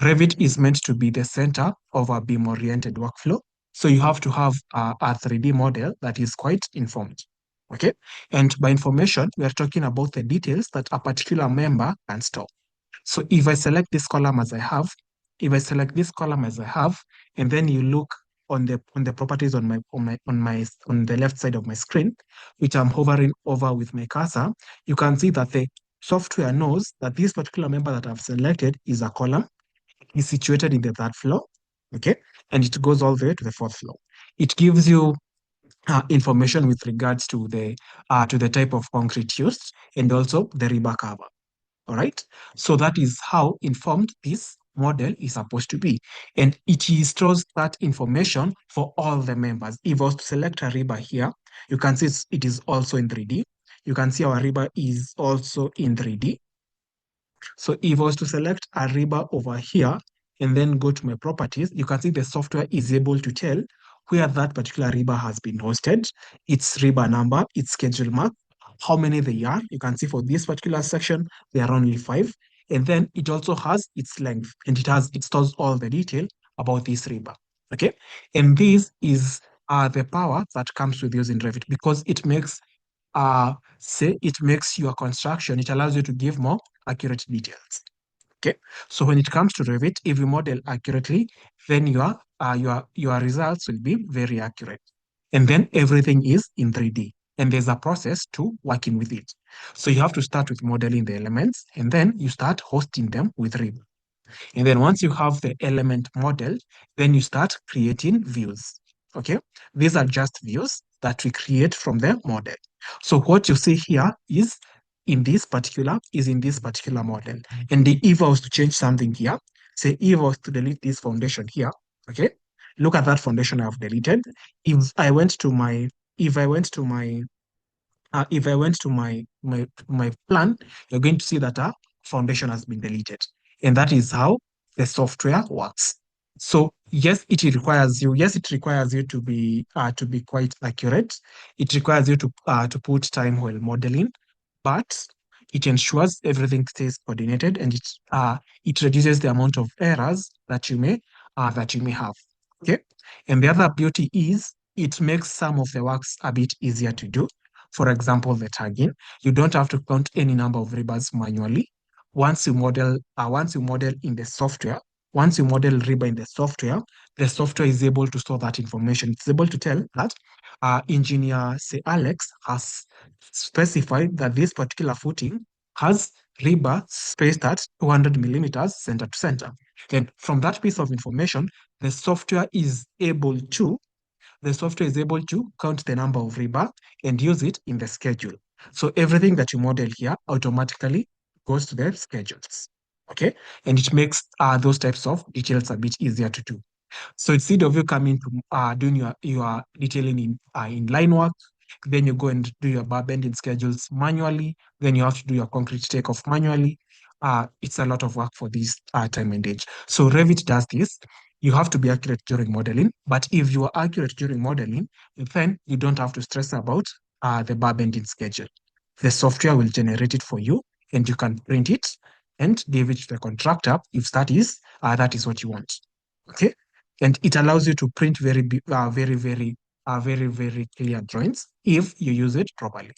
Revit is meant to be the center of a BIM-oriented workflow. So you have to have a 3D model that is quite informed. Okay. And by information, we are talking about the details that a particular member can store. So if I select this column as I have, if I select this column as I have, and then you look on the properties on the left side of my screen, which I'm hovering over with my cursor, you can see that the software knows that this particular member that I've selected is a column, is situated in the third floor, okay, and it goes all the way to the fourth floor. It gives you information with regards to the type of concrete used and also the rebar cover. All right. So that is how informed this model is supposed to be. And stores that information for all the members. If I was to select a rebar here, you can see it is also in 3D. You can see our rebar is also in 3D. So if I was to select a rebar over here and then go to my properties, you can see the software is able to tell where that particular rebar has been hosted, its rebar number, its schedule mark, how many they are. You can see for this particular section, there are only 5. And then it also has its length and it stores all the detail about this rebar. Okay. And this is the power that comes with using Revit because it makes your construction, it allows you to give more accurate details. Okay, so when it comes to Revit, if you model accurately, then your results will be very accurate. And then everything is in 3D. And there's a process to working with it. So you have to start with modeling the elements, and then you start hosting them with Revit. And then once you have the element model, then you start creating views. Okay, these are just views that we create from the model. So what you see here in this particular model. And if I was to change something here, say if I was to delete this foundation here, okay, look at that foundation I've deleted. If I went to my if I went to my if I went to my plan, you're going to see that our foundation has been deleted. And that is how the software works. So yes, it requires you to be quite accurate. It requires you to put time while modeling, but it ensures everything stays coordinated and it reduces the amount of errors that you may have. Okay. And the other beauty is it makes some of the works a bit easier to do. For example, the tagging. You don't have to count any number of rebars manually. Once you model in the software, once you model rebar in the software is able to store that information. It's able to tell that engineer, say Alex, has specified that this particular footing has rebar spaced at 200 millimeters center to center. And from that piece of information, the software is able to count the number of rebar and use it in the schedule. So everything that you model here automatically goes to the schedules. Okay. And it makes those types of details a bit easier to do. So instead of you coming to doing your detailing in line work, then you go and do your bar bending schedules manually, then you have to do your concrete takeoff manually. It's a lot of work for this time and age. So Revit does this. You have to be accurate during modeling, but if you are accurate during modeling, then you don't have to stress about the bar bending schedule. The software will generate it for you, and you can print it and give it to the contractor if that is what you want. Okay, and it allows you to print very clear drawings if you use it properly.